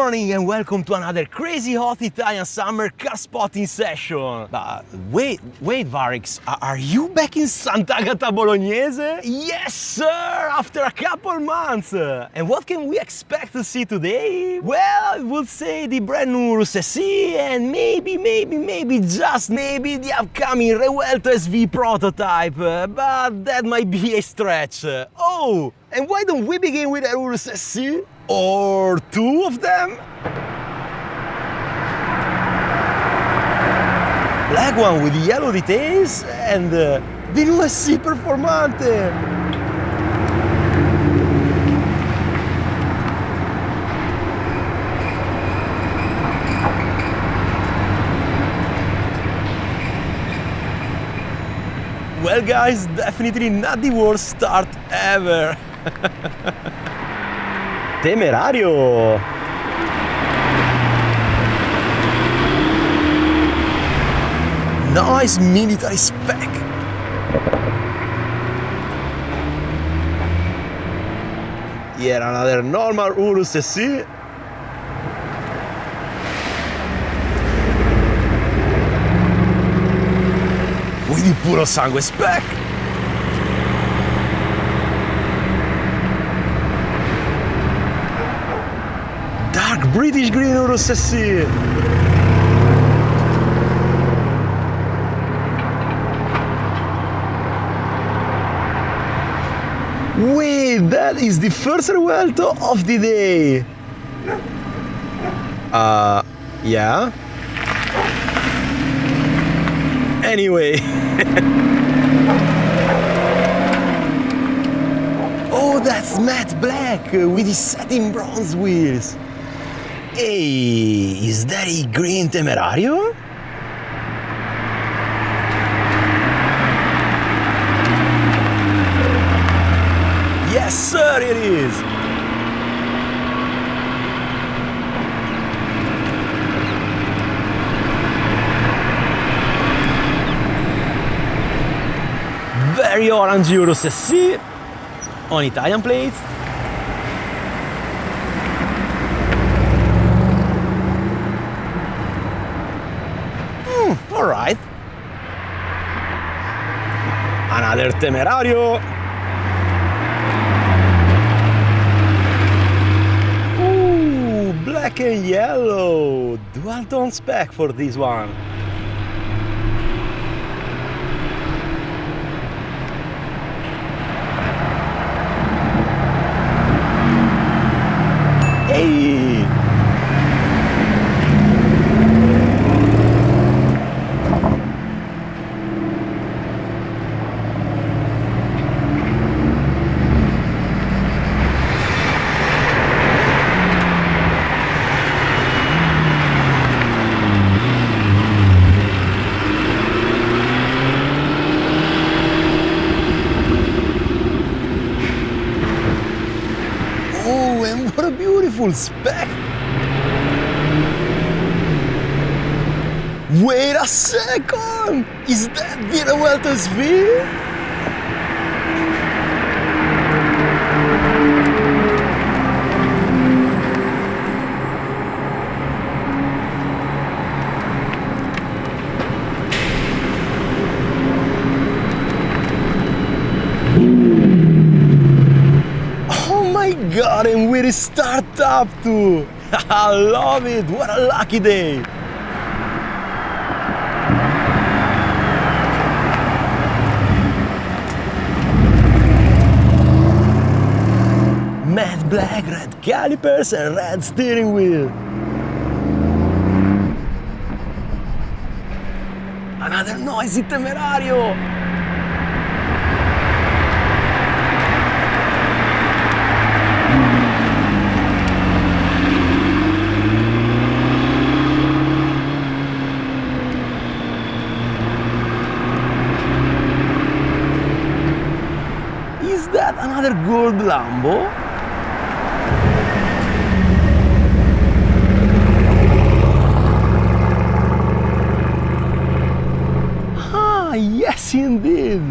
morning and welcome to another crazy hot Italian summer car spotting session. But wait, Varix, are you back in Sant'Agata Bolognese? Yes, sir, after a couple months. And what can we expect to see today? Well, I would say the brand new Urus SE and maybe, just maybe the upcoming Revuelto SV prototype, but that might be a stretch. Oh, and why don't we begin with a Urus SE? Or two of them? Black one with yellow details and the new SE Performante. Well guys, definitely not the worst start ever. Temerario! Nice military spec! Here another normal Urus SE. With the puro sangue spec! Dark British green Urus SE. Wait, that is the first Revuelto of the day. Yeah. Anyway. Oh, that's matte black with the satin bronze wheels. Hey, is that a green Temerario? Yes, sir, it is! Very orange Urus SE on Italian plates. All right. Another Temerario. Ooh, black and yellow. Dual tone spec for this one. Hey. Oh, and what a beautiful spec! Wait a second! Is that the Revuelto SV? God, and with a startup too! I love it! What a lucky day! Matte black, red calipers and red steering wheel. Another noisy Temerario! Is that another gold Lambo? Ah, yes indeed!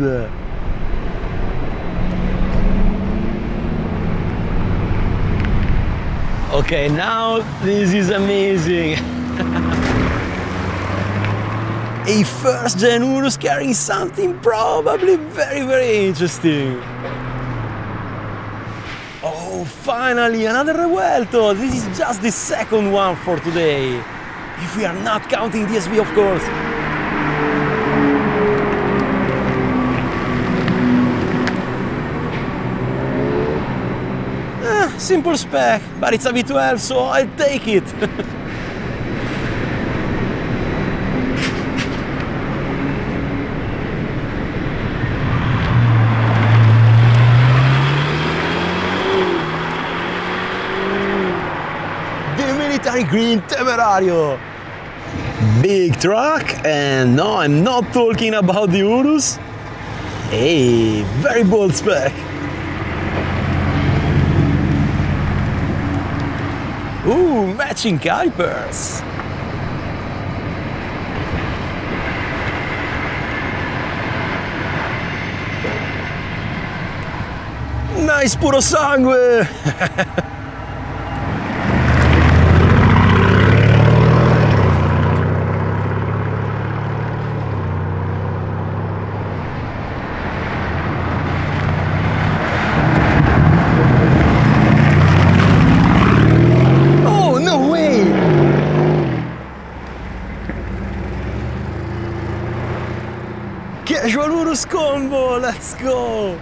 Okay, now this is amazing. A first-gen Urus carrying something probably very interesting. Oh, finally, another Revuelto! This is just the second one for today. If we are not counting the SV, of course. Simple spec, but it's a V12, so I'll take it. Green Temerario. Big truck, and no, I'm not talking about the Urus. Hey, very bold spec. Ooh, matching calipers. Nice puro sangue. Casual Urus combo, let's go!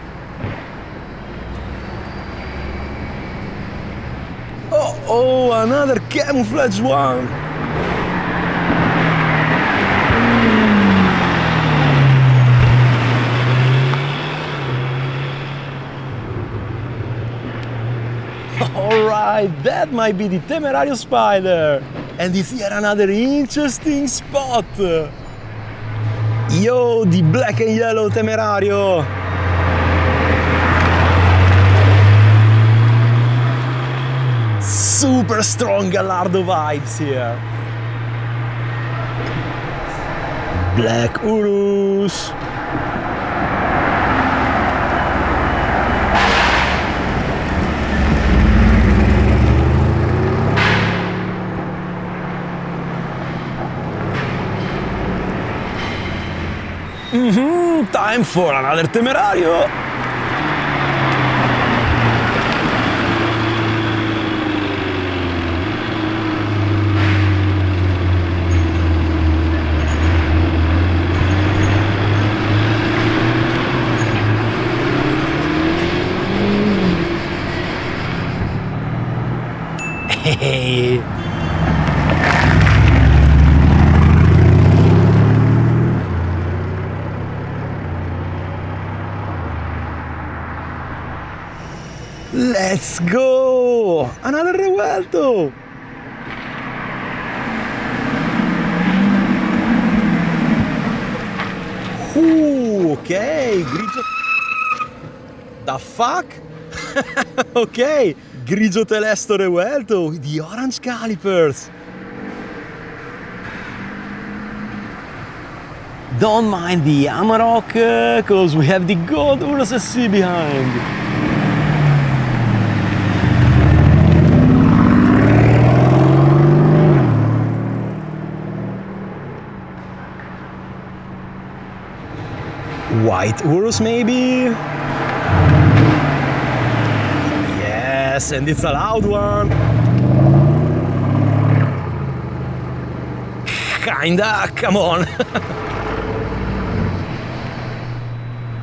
Oh, another camouflage one! Alright, that might be the Temerario Spyder! And it's yet another interesting spot! Yo, the black and yellow Temerario! Super strong Gallardo vibes here. Black Urus. Time for another Temerario! Hey! Let's go! Another Revuelto! Ok, grigio... The fuck? Ok, grigio telesto Revuelto with the orange calipers. Don't mind the Amarok, cause we have the gold Urus SE behind. White Urus maybe? Yes, and it's a loud one. Kinda, come on.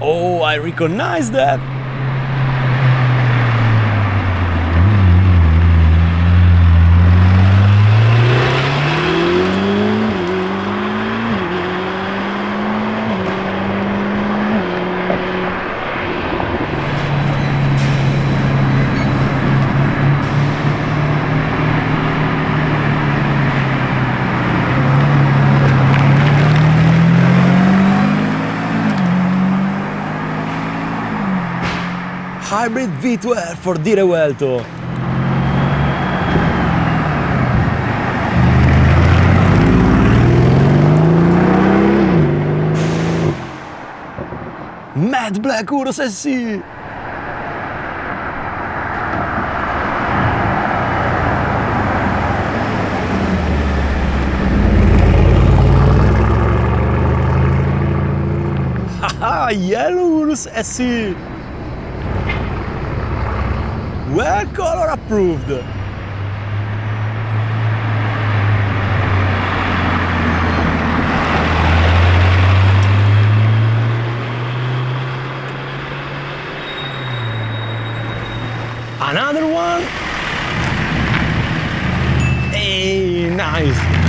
Oh, I recognize that. Hybrid V12 for the Revuelto. Matte Black Urus SE. a yellow Urus SE. Well, color approved. Another one. Hey, nice.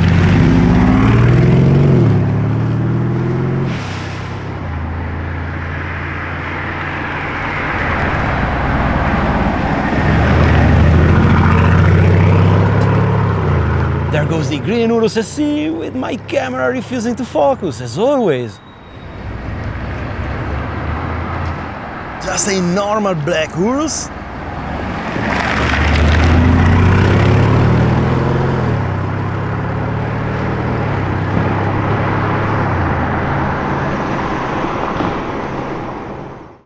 There goes the green Urus SE with my camera refusing to focus, as always. Just a normal black Urus.